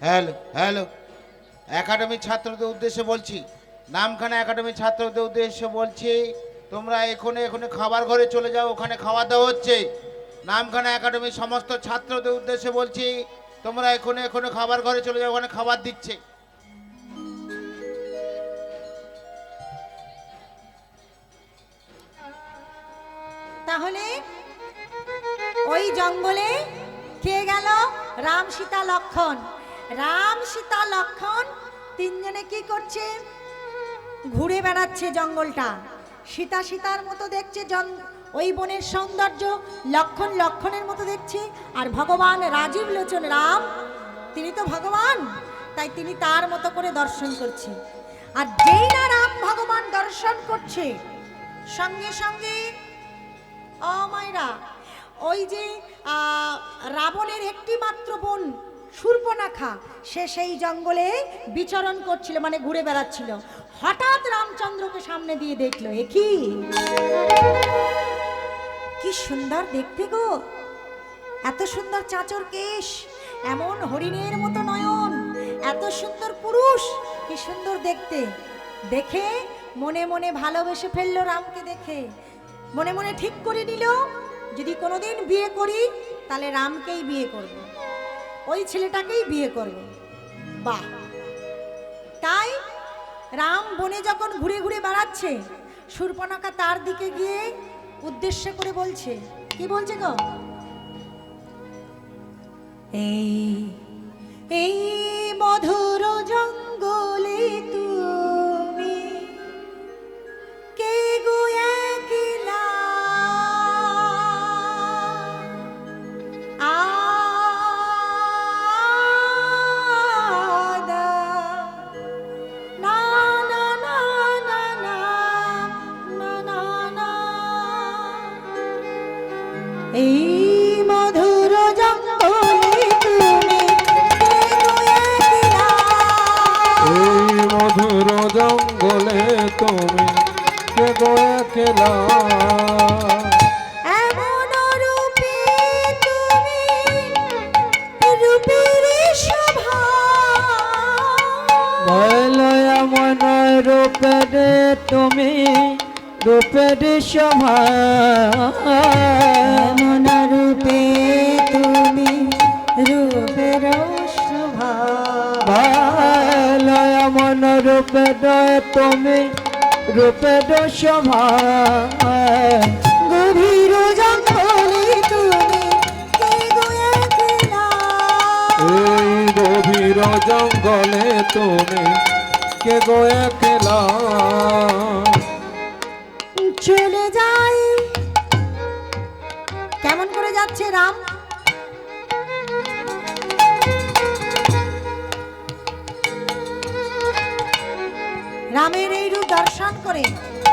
Hello hello, একাডেমির ছাত্রদের উদ্দেশ্যে বলছি, নামখানা একাডেমির ছাত্রদের উদ্দেশ্যে বলছি, তোমরা এখনে এখনে খাবার ঘরে চলে যাও, ওখানে খাওয়া দাওয়া হচ্ছে। নামখানা একাডেমির সমস্ত ছাত্রদের উদ্দেশ্যে বলছি, তোমরা এখনে এখনে খাবার ঘরে চলে যাও, ওখানে খাবার দিচ্ছে। তাহলে ওই জঙ্গলে কে গেল? রাম সীতা লক্ষণ। রাম সীতা লক্ষণ তিনজনে কি করছে? ঘুরে বেড়াচ্ছে জঙ্গলটা। সীতা সীতার মতো দেখছে, ওই বনের সৌন্দর্য। লক্ষণ লক্ষণের মতো দেখছে। আর ভগবান রাজীব লোচন রাম, তিনি তো ভগবান, তাই তিনি তার মতো করে দর্শন করছে। আর যেই না রাম ভগবান দর্শন করছে, সঙ্গে সঙ্গে ও মায়েরা, ওই যে রাবণের একটি মাত্র বোন শূর্পণখা, সে সেই জঙ্গলে বিচরণ করছিল, মানে ঘুরে বেড়াচ্ছিল। হঠাৎ রামচন্দ্রকে সামনে দিয়ে দেখলো, এ কি সুন্দর দেখতে গো, এত সুন্দর চাঁচর কেশ, এমন হরিণের মতো নয়ন, এত সুন্দর পুরুষ, কি সুন্দর দেখতে। দেখে মনে মনে ভালোবেসে ফেললো রামকে। দেখে মনে মনে ঠিক করে নিল, যদি কোনোদিন বিয়ে করি তাহলে রামকেই বিয়ে করব, ওই ছেলেটাকেই বিয়ে করব। বাহ! তাই রাম বনে যখন ঘুরে ঘুরে বেড়াচ্ছে, শূর্পণখা তার দিকে গিয়ে উদ্দেশ্য করে বলছে, কি বলছে গো? এই এই মধুর জঙ্গলে তুমি কে গো একলা, আদা না না না না না না না না। এই মধুর জঙ্গলে তুমি কে গো একলা, এই মধুর জঙ্গলে তুমি কে গো একলা, এমন রূপে তুমি রূপের শোভা, বলো এমন রূপের তুমি রূপের শোভা, এমন রূপে তুমি রূপের শোভা, বলো এমন রূপের তুমি রূপের শোভা, গভীর জঙ্গলে তুমি কে গো একলা, এই গভীর জঙ্গলে তুমি কে গো একলা, চলে যাই। কেমন করে যাচ্ছে রাম? রামের এই রূপ দর্শন করে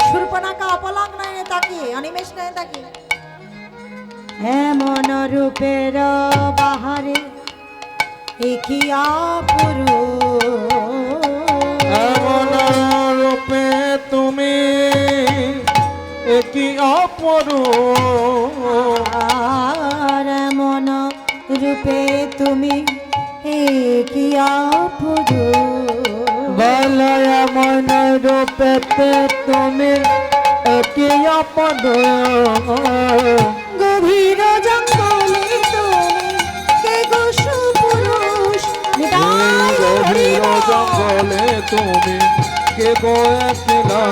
শূর্পণখা অপলক নয়নে তাকিয়ে, অনিমেষ নয়নে তাকিয়ে, এমন রূপের বাহারে একই অপরূপ, এমন রূপে তুমি একই অপরূপ, আর এমন রূপে তুমি একই অপরূপ, বলো এমন রূপেতে তুমি একই অপরূপ, গভীর জঙ্গলে তুমি কে গো সুপুরুষ, এই গভীর জঙ্গলে তুমি কে গো একলা,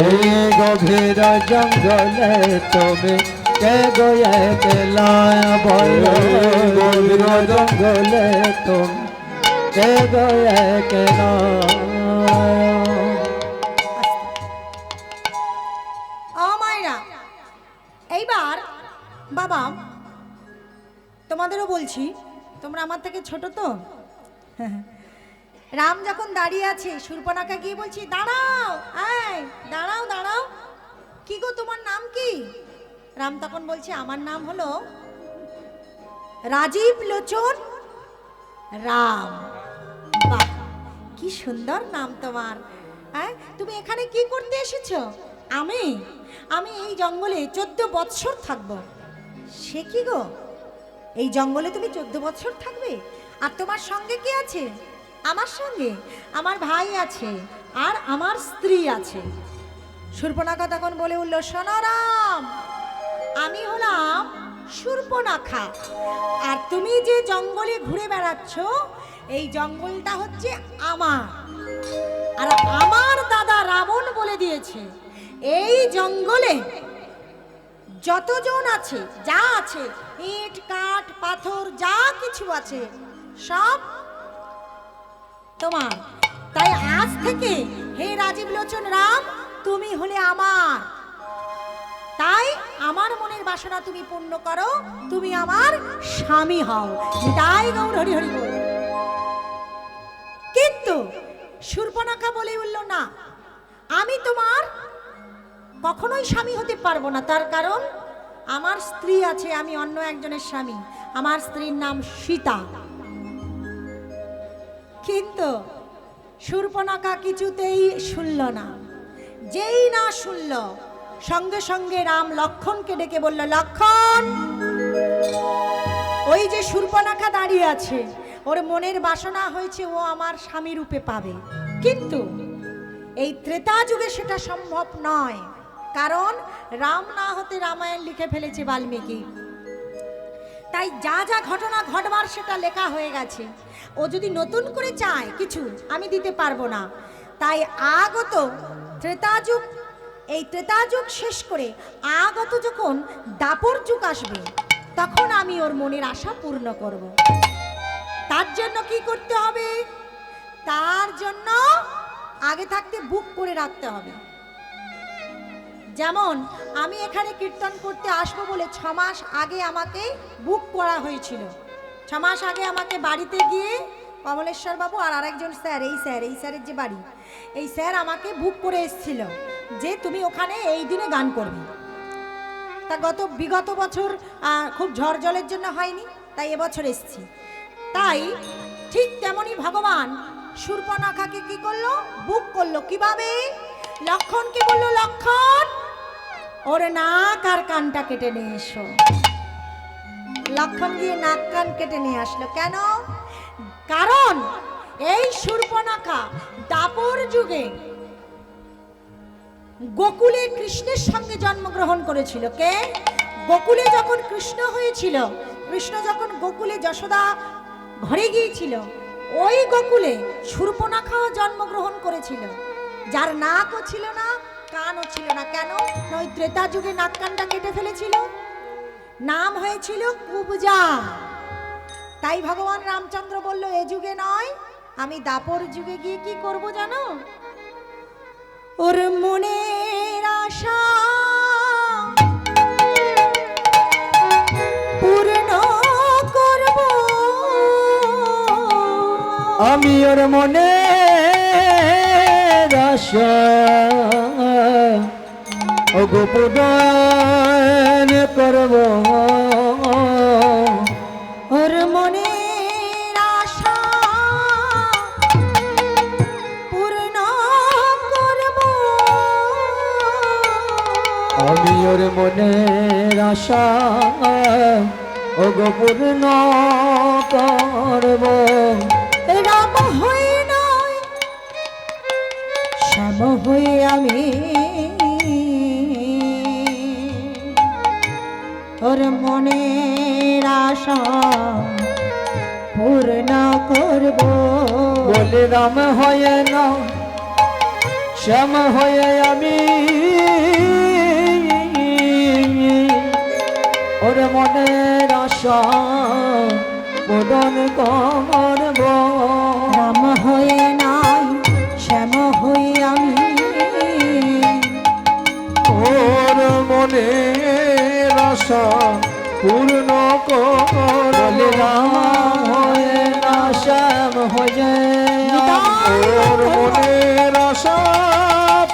এই গভীর জঙ্গলে তুমি কে গো একলা, বলো গভীর জঙ্গলে তুমি কে গো একলা। ও মায়েরা, এইবার বাবা তোমাদেরও বলছি, তোমরা আমার থেকে ছোট তো। রাম যখন দাঁড়িয়ে আছে, শূর্পণখা গিয়ে বলছি, দাঁড়াও, এই দাঁড়াও দাঁড়াও, কি গো তোমার নাম কি? রাম তখন বলছে, আমার নাম হলো রাজীব লোচন রাম। বাহ, কি সুন্দর নাম তোমার। হ্যাঁ, তুমি এখানে কি করতে এসেছো? আমি আমি এই জঙ্গলে 14 বৎসর থাকবো। সে কি গো, এই জঙ্গলে তুমি 14 বৎসর থাকবে? আর তোমার সঙ্গে কি আছে? আমার সঙ্গে আমার ভাই আছে আর আমার স্ত্রী আছে। শূর্পণখা তখন বলে উঠল, শোনো রাম, আমি হলাম শূর্পণখা, আর তুমি যে জঙ্গলে ঘুরে বেড়াচ্ছ এই জঙ্গলটা হচ্ছে আমার। আর আমার দাদা রাবণ বলে দিয়েছে এই জঙ্গলে যতজন আছে, যা আছে, ইট কাঠ পাথর যা কিছু আছে সব তোমার। তাই আজ থেকে হে রাজীব লোচন রাম, তুমি হলে আমার। তাই আমার মনের বাসনা তুমি পূর্ণ করো, তুমি আমার স্বামী হও। তাই গৌর হরি হরি বল। কিন্তু শূর্পণখা বলে উঠল, না, আমি তোমার কখনোই স্বামী হতে পারবো না। তার কারণ আমার স্ত্রী আছে, আমি অন্য একজনের স্বামী। আমার স্ত্রীর নাম সীতা। কিন্তু শূর্পণখা কিছুতেই শুনল না। যেই না শুনল, সঙ্গে সঙ্গে রাম লক্ষণকে ডেকে বলল, লক্ষণ, ওই যে শূর্পণখা দাঁড়িয়ে আছে, ওর মনের বাসনা হয়েছে ও আমার স্বামী রূপে পাবে, কিন্তু এই ত্রেতা যুগে সেটা সম্ভব নয়। কারণ রাম না হতে রামায়ণ লিখে ফেলেছে বাল্মীকি। তাই যা যা ঘটনা ঘটবার সেটা লেখা হয়ে গেছে। ও যদি নতুন করে চায় কিছু, আমি দিতে পারবো না। তাই আগত ত্রেতা যুগ, এই ত্রেতা যুগ শেষ করে আগত যখন দাপর যুগ আসবে, তখন আমি ওর মনের আশা পূর্ণ করব। তার জন্য কি করতে হবে? তার জন্য আগে থাকতে বুক করে রাখতে হবে। যেমন আমি এখানে কীর্তন করতে আসবো বলে 6 মাস আগে আমাকে বুক করা হয়েছিল। 6 মাস আগে আমাকে বাড়িতে গিয়ে কমলেশ্বর বাবু আর আরেকজন স্যার, এই স্যারের যে বাড়ি, এই স্যার আমাকে বুক করে এসেছিল যে তুমি ওখানে এই দিনে গান করবে। তা বিগত বছর খুব ঝড় জলের জন্য হয়নি, তাই এবছর এসেছি। তাই ঠিক তেমনই ভগবান শূর্পণখাকে কি করলো? বুক করলো। কিভাবে? লক্ষণকে বললো, লক্ষণ, ওর নাক আর কানটা কেটে নিয়ে এসো। লক্ষণ গিয়ে নাক কান কেটে নিয়ে আসলো। কেন? কারণ এই শূর্পণখা দাপর যুগে গোকুলে কৃষ্ণের সঙ্গে জন্মগ্রহণ করেছিল। কে? গোকুলে যখন কৃষ্ণ হয়েছিল, কৃষ্ণ যখন গোকুলে যশোদা ঘরে গিয়েছিল, ওই গোকুলে শূর্পণখাও জন্মগ্রহণ করেছিল, যার নাকও ছিল না, কানও ছিল না। কেন? ওই ত্রেতা যুগে নাক কানটা কেটে ফেলেছিল, নাম হয়েছিল কুবজা। তাই ভগবান রামচন্দ্র বলল, এ যুগে নয়, আমি দাপর যুগে গিয়ে কি করব জানো? ওর মনের আশা পূর্ণ করব। আমি ওর মনে আশা গোপন করব। ওর মনের আশা পূর্ণ করব। আমি ওর মনের আশা পূর্ণ করব। রাম হয়ে নয়, শ্যাম হয়ে আমি ওর মনের আশা পূর্ণ করব। বলে রাম হয়ে না, শ্যাম হয়ে আমি ওর মনের আশা পূরণ করব। রাম হয়ে নাই, শ্যাম হয়ে আমি ওর মনের আশা পূর্ণ করলে। রাম হয়ে না, শ্যাম হয়ে ওর মনের আশা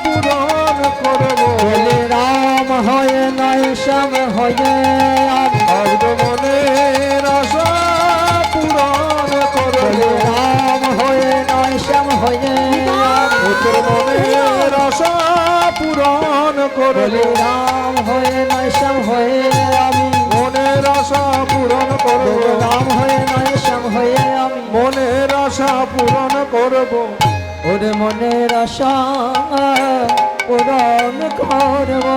পূরণ করব। বলে রাম হয়ে নাই, শ্যাম হয়ে ওর মনের আশা পূরণ করব। রাম হয়ে নাই, শ্যাম হয়ে তোর মনের আশা পূরণ করলে। রাম হয়ে নাই, শ্যাম হয়ে আমি মনের আশা পূরণ করব। রাম হয়ে নাই, শ্যাম হয়ে আমি পূরণ করব ওরে মনের আশা পূরণ করব।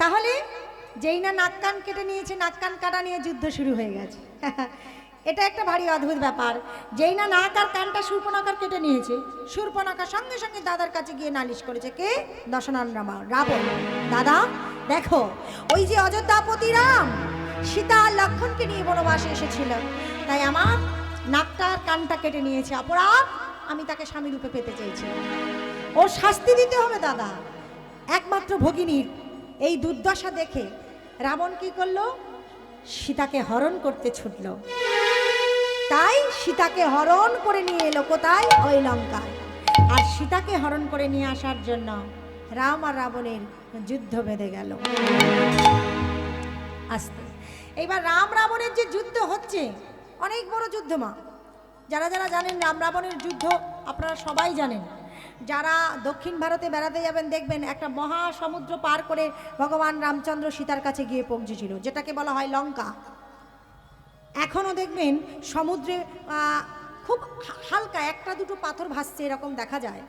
তাহলে যেই না নাক কান কেটে নিয়েছে, নাক কান কাটা নিয়ে যুদ্ধ শুরু হয়ে গেছে। এটা একটা ভারী অদ্ভুত ব্যাপার। যেই না নাক আর কানটা শূর্পণখার কেটে নিয়েছে, শূর্পণখা সঙ্গে সঙ্গে দাদার কাছে গিয়ে নালিশ করেছে। কে? দশনন রাবণ। দাদা দেখো, ওই যে অযোধ্যাপতি রাম সীতা আর লক্ষ্মণকে নিয়ে বনবাসে এসেছিল, তাই আমার নাকটা আর কানটা কেটে নিয়েছে। অপরাধ, আমি তাকে স্বামী রূপে পেতে চেয়েছি। ওর শাস্তি দিতে হবে দাদা। একমাত্র ভগিনীর এই দুর্দশা দেখে রাবণ কি করলো? সীতাকে হরণ করতে ছুটলো। তাই সীতাকে হরণ করে নিয়ে এলো কোথায়? ওই লঙ্কায়। আর সীতাকে হরণ করে নিয়ে আসার জন্য রাম আর রাবণের যুদ্ধ বেঁধে গেল। আস্তে এইবার রাম রাবণের যে যুদ্ধ হচ্ছে, অনেক বড় যুদ্ধ মা। যারা যারা জানেন রাম রাবণের যুদ্ধ, আপনারা সবাই জানেন। যারা দক্ষিণ ভারতে বেড়াতে যাবেন দেখবেন একটা মহাসমুদ্র পার করে ভগবান রামচন্দ্র সীতার কাছে গিয়ে পৌঁছেছিল, যেটাকে বলা হয় লঙ্কা। এখনও দেখবেন সমুদ্রে খুব হালকা একটা দুটো পাথর ভাসছে, এরকম দেখা যায়।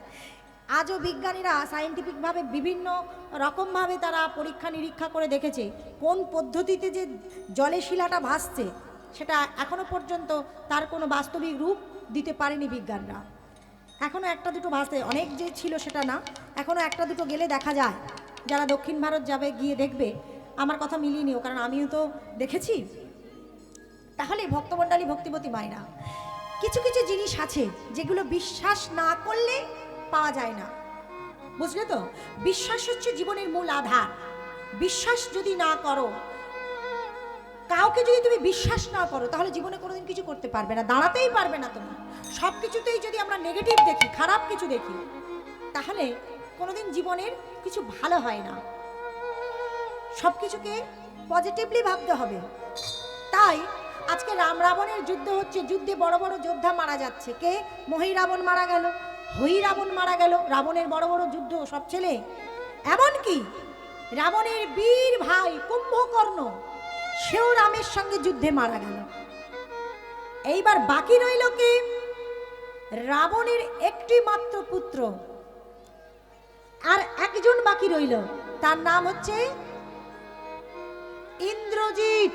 আজও বিজ্ঞানীরা সায়েন্টিফিকভাবে বিভিন্ন রকমভাবে তারা পরীক্ষা নিরীক্ষা করে দেখেছে কোন পদ্ধতিতে যে জলে শিলাটা ভাসছে, সেটা এখনো পর্যন্ত তার কোনো বাস্তবিক রূপ দিতে পারেনি বিজ্ঞানরা। এখনও একটা দুটো ভাসতে, অনেক যে ছিল সেটা না, এখনও একটা দুটো গেলে দেখা যায়। যারা দক্ষিণ ভারত যাবে গিয়ে দেখবে, আমার কথা মিলিয়ে নিও, কারণ আমিও তো দেখেছি। তাহলে ভক্তমণ্ডলী, ভক্তিবতী মায়েরা, কিছু কিছু জিনিস আছে যেগুলো বিশ্বাস না করলে পাওয়া যায় না, বুঝলে তো? বিশ্বাস হচ্ছে জীবনের মূল আধার। বিশ্বাস যদি না করো, কাউকে যদি তুমি বিশ্বাস না করো, তাহলে জীবনে কোনোদিন কিছু করতে পারবে না, দাঁড়াতেই পারবে না তুমি। সব কিছুতেই যদি আমরা নেগেটিভ দেখি, খারাপ কিছু দেখি, তাহলে কোনোদিন জীবনের কিছু ভালো হয় না। সব কিছুকে পজিটিভলি ভাবতে হবে। তাই আজকে রাম রাবণের যুদ্ধ হচ্ছে, যুদ্ধে বড় বড় যোদ্ধা মারা যাচ্ছে। কে? মহি রাবণ মারা গেল, হই রাবণ মারা গেল। রাবণের বড় বড় যুদ্ধ, সব ছেলে। এমনকি রাবণের বীর ভাই কুম্ভকর্ণ, সেও রামের সঙ্গে যুদ্ধে মারা গেল। এইবার বাকি রইল কি? রাবণের একটি মাত্র পুত্র, আর একজন বাকি রইল, তার নাম হচ্ছে ইন্দ্রজিৎ।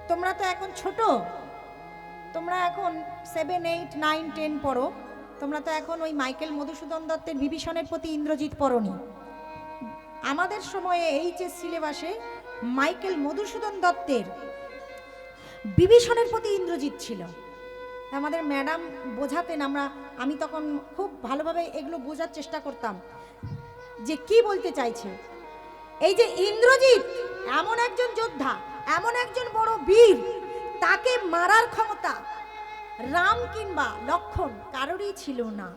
তোমরা তো এখন ছোট, তোমরা এখন 7, 8, 9, 10 পড়ো। তোমরা তো এখন ওই মাইকেল মধুসূদন দত্তের বিভীষণের প্রতি ইন্দ্রজিৎ পড়নি। আমাদের সময়ে এইচএস সিলেবাসে মাইকেল মধুসূদন দত্তের বিভীষণের প্রতি ইন্দ্রজিৎ ছিল। আমাদের ম্যাডাম বোঝাতেন, আমি তখন খুব ভালোভাবে এগুলো বোঝার চেষ্টা করতাম যে কি বলতে চাইছে। এই যে ইন্দ্রজিৎ এমন একজন যোদ্ধা, এমন একজন বড় বীর, তাকে মারার ক্ষমতা রাম কিংবা লক্ষ্মণ কারোরই ছিল না।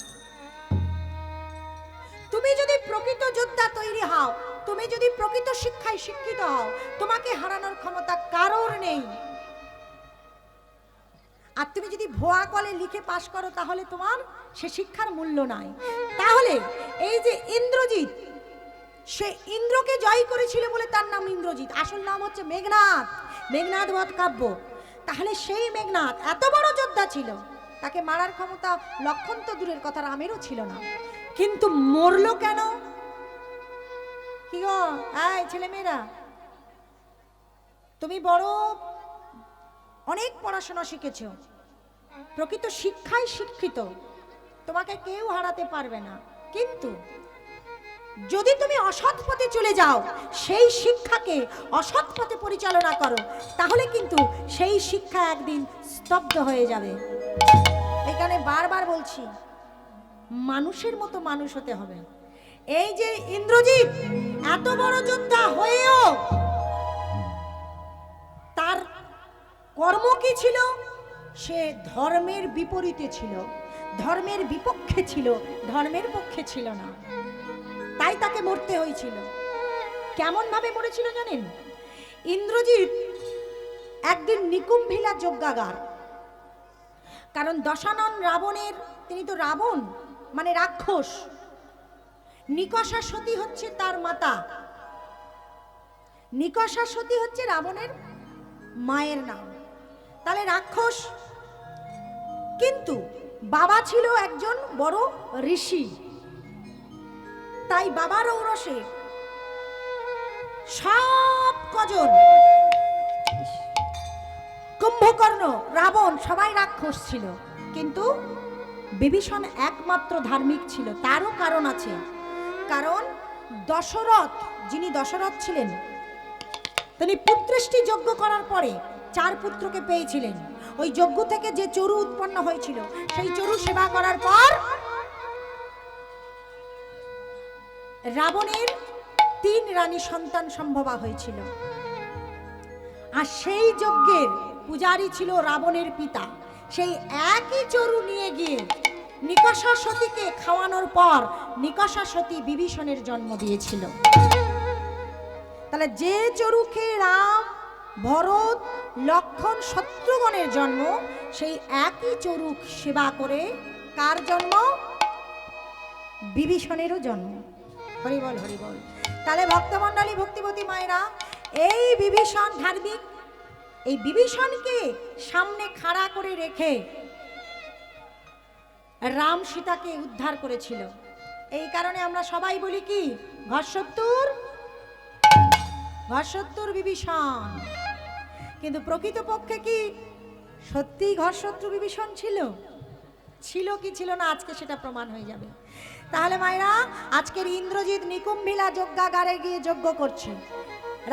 তুমি যদি প্রকৃত যোদ্ধা তৈরি হও, তুমি যদি প্রকৃত শিক্ষায় শিক্ষিত হও, তোমাকে হারানোর ক্ষমতা কারোর নেই। আর তুমি যদি ভুয়া কলে লিখে পাশ করো, তাহলে তোমার সে শিক্ষার মূল্য নাই। তাহলে এই যে ইন্দ্রজিৎ, সে ইন্দ্রকে জয় করেছিল বলে তার নাম ইন্দ্রজিৎ। আসল নাম হচ্ছে মেঘনাদ, মেঘনাদ বধ কাব্য। তাহলে সেই মেঘনাদ এত বড় যোদ্ধা ছিল, তাকে মারার ক্ষমতা লক্ষ্মণ তো দূরের কথা, রামেরও ছিল না। কিন্তু মরলো কেন? কি গো এই ছেলেমেয়েরা, তুমি বড় অনেক পড়াশোনা শিখেছ, প্রকৃত শিক্ষায় শিক্ষিত, তোমাকে কেউ হারাতে পারবে না। কিন্তু যদি তুমি অসৎ পথে চলে যাও, সেই শিক্ষাকে অসৎ পথে পরিচালনা করো, তাহলে কিন্তু সেই শিক্ষা একদিন স্তব্ধ হয়ে যাবে। এখানে বারবার বলছি, মানুষের মতো মানুষ হতে হবে। এই যে ইন্দ্রজিৎ এত বড় যোদ্ধা হয়েও তার কর্ম কি ছিল? সে ধর্মের বিপরীতে ছিল, ধর্মের বিপক্ষে ছিল, ধর্মের পক্ষে ছিল না। তাই তাকে মরতে হয়েছিল। কেমন ভাবে মরেছিল জানেন? ইন্দ্রজিৎ একদিন নিকুম্ভিলা যজ্ঞাগার, কারণ দশানন রাবণের, তিনি তো রাবণ মানে রাক্ষস, নিকষা সতী হচ্ছে তার মাতা। নিকষা সতী হচ্ছে রাবণের মায়ের নাম। তাহলে রাক্ষস, কিন্তু বাবা ছিল একজন বড় ঋষি। তাই বাবার ঔরসে সব কজন, কুম্ভকর্ণ, রাবণ সবাই রাক্ষস ছিল, কিন্তু বিভীষণ একমাত্র ধার্মিক ছিল। তারও কারণ আছে। কারণ দশরথ, যিনি দশরথ ছিলেন, তিনি পুত্রেষ্টি যজ্ঞ করার পরে 4 পুত্রকে পেয়েছিলেন। ওই যজ্ঞ থেকে যে চরু উৎপন্ন হয়েছিল, সেই চরু সেবা করার পর রাবণের 3 রানী সন্তান সম্ভবা হয়েছিল। আর সেই যজ্ঞের পূজারী ছিল রাবণের পিতা। সেই একই চরু নিয়ে গিয়ে নিকষা সতীকে খাওয়ানোর পর নিকষা সতী বিভীষণের জন্ম দিয়েছিল। তাহলে যে চরু খেয়ে রাম, ভরত, লক্ষ্মণ, শত্রুগণের জন্ম, সেই একই চরু সেবা করে কার জন্ম? বিভীষণেরও জন্ম। হরিবল হরিবল। তাহলে ভক্তমণ্ডলী, ভক্তিবতী মায়েরা, এই বিভীষণ ধার্মিক, এই বিভীষণকে সামনে খাড়া করে রেখে রাম সীতাকে উদ্ধার করেছিল। এই কারণে আমরা সবাই বলি কি, ঘরশত্রুর ঘরশত্রুর বিভীষণ। কিন্তু প্রকৃতপক্ষে কি সত্যি ঘরশত্রু বিভীষণ ছিল? ছিল কি ছিল না, আজকে সেটা প্রমাণ হয়ে যাবে। তাহলে মায়েরা, আজকের ইন্দ্রজিৎ নিকুম্ভিলা যজ্ঞাগারে গিয়ে যজ্ঞ করছে।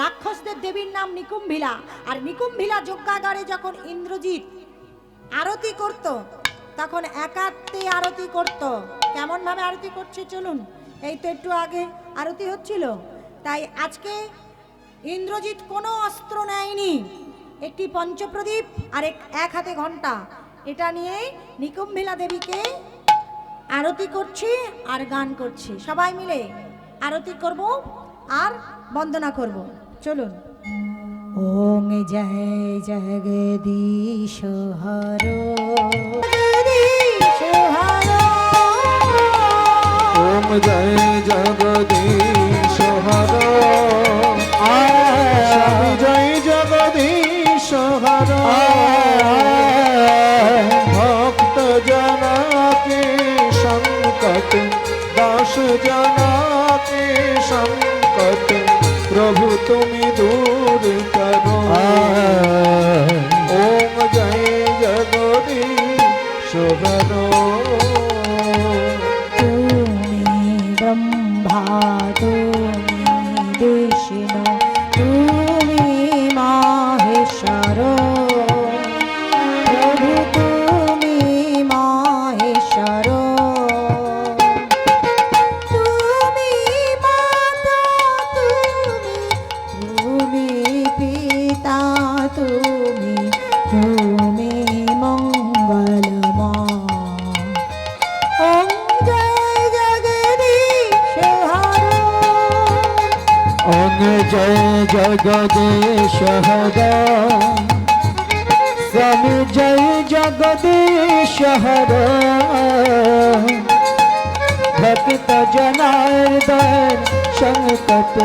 রাক্ষসদের দেবীর নাম নিকুম্ভিলা। আর নিকুম্ভিলা যজ্ঞাগারে যখন ইন্দ্রজিৎ আরতি করত, তখন একাত্তে আরতি করত। কেমন ভাবে আরতি করছে চলুন, এই তো একটু আগে আরতি হচ্ছিল। তাই আজকে ইন্দ্রজিৎ কোনো অস্ত্র নেয়নি, একটি পঞ্চপ্রদীপ আর এক হাতে ঘণ্টা, এটা নিয়ে নিকুম্ভিলা দেবীকে আরতি করছি আর গান করছি। সবাই মিলে আরতি করব আর বন্দনা করব। চলুন। ওং জয় জগদীশ হর, জগদীশ হর, ওম জয় জগদীশ হর, স্বামী জয় জগদীশ হর। ভক্ত জনাকে সংকট, দাস জনাকে সংকট, প্রভু তুমি দূর করো। ওম জয় জগদীশ হর। তুমি ব্রহ্মা, তুমি বিষ্ণু, তুমি মহেশ্বর, প্রভু তুমি মহেশ্বর। তুমি মাতা, তুমি পিতা, তুমি মঙ্গলময়। ওম জয় জগদীশ হর, ওম জয় জগদীশ হর, স্বামী জয় জগদীশ হর। ভক্ত জনার্দন সংকট,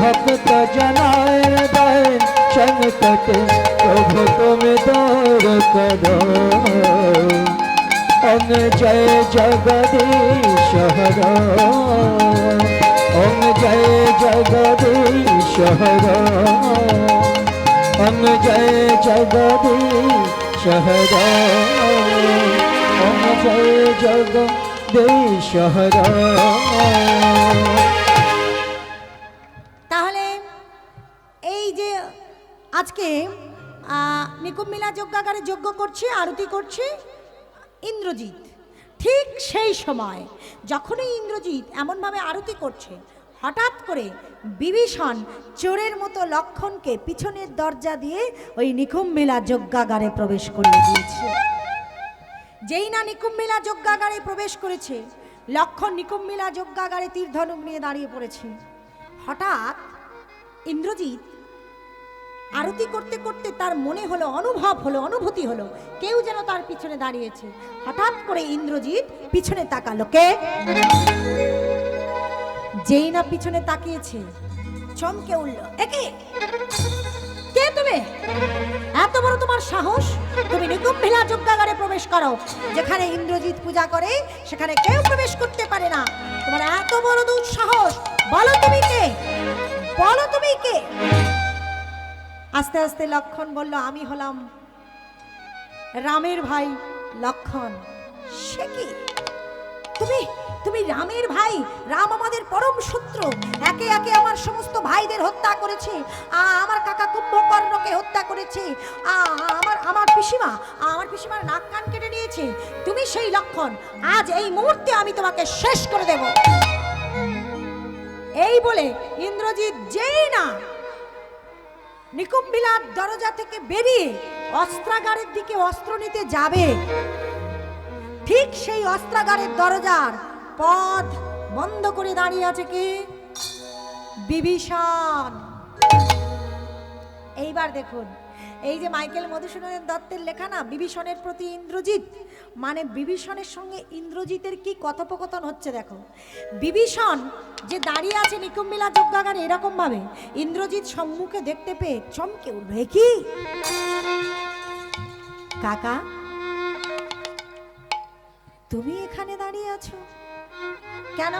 ভক্ত জনার্দন সংকট, প্রভু তুমি দূর করো। ওম জয় জগদীশ হর, ওম জয় জগদীশ হর, ওম জয় জগদীশ হর, ওম জয় জগদীশ হর। তাহলে এই যে আজকে নিকুম্ভিলা যজ্ঞাগারে যজ্ঞ করছে, আরতি করছে ইন্দ্রজিৎ, ঠিক সেই সময় যখনই ইন্দ্রজিৎ এমনভাবে আরতি করছে, হঠাৎ করে বিভীষণ চোরের মতো লক্ষ্মণকে পিছনের দরজা দিয়ে ওই নিকুম্ভিলা যজ্ঞাগারে প্রবেশ করিয়ে দিয়েছে। যেই না নিকুম্ভিলা যজ্ঞাগারে প্রবেশ করেছে, লক্ষ্মণ নিকুম্ভিলা যজ্ঞাগারে তীর ধনুক নিয়ে দাঁড়িয়ে পড়েছে। হঠাৎ ইন্দ্রজিৎ আরতি করতে করতে তার মনে হলো, অনুভব হলো, অনুভূতি হলো, কেউ যেন তার পিছনে দাঁড়িয়েছে। হঠাৎ করে ইন্দ্রজিৎ পিছনে তাকালো, কে? যেই না পিছনে তাকিয়েছে চমকে উঠল, একে কে তুমি? এত বড় তোমার সাহস, তুমি নিকুম্ভিলা যজ্ঞাগারে প্রবেশ করো, যেখানে ইন্দ্রজিৎ পূজা করে সেখানে কেউ প্রবেশ করতে পারে না। তোমার এত বড় দুঃসাহস, বলো তুমি কে, বলো তুমি কে? আস্তে আস্তে লক্ষণ বলল, আমি হলাম রামের ভাই লক্ষণ। সে কি? তুমি তুমি রামের ভাই? রাম আমাদের পরম শত্রু, একে একে আমার সমস্ত ভাইদের হত্যা করেছে, আমার কাকা কুম্ভকর্ণকে হত্যা করেছে, আমার পিসিমার নাক কান কেটে নিয়েছে। তুমি সেই লক্ষণ, আজ এই মুহূর্তে আমি তোমাকে শেষ করে দেব। এই বলে ইন্দ্রজিৎ যেই না নিকুম্ভিলার দরজা থেকে বেরিয়ে অস্ত্রাগারের দিকে অস্ত্র নিতে যাবে, ঠিক সেই অস্ত্রাগারের দরজার পথ বন্ধ করে দাঁড়িয়ে আছে কি? বিভীষণ। এইবার দেখুন, এই যে মাইকেল মধুসূদন দত্তের লেখা না, বিভীষণের প্রতি ইন্দ্রজিৎ, মানে বিভীষণের সঙ্গে ইন্দ্রজিতের কি কথোপকথন হচ্ছে দেখো। বিভীষণ যে দাঁড়িয়ে আছে নিকুম্ভিলা যজ্ঞাগারে এরকম ভাবে, ইন্দ্রজিৎ সম্মুখে দেখতে পেয়ে চমকে উঠবে, কি কাকা তুমি এখানে দাঁড়িয়ে আছো কেন?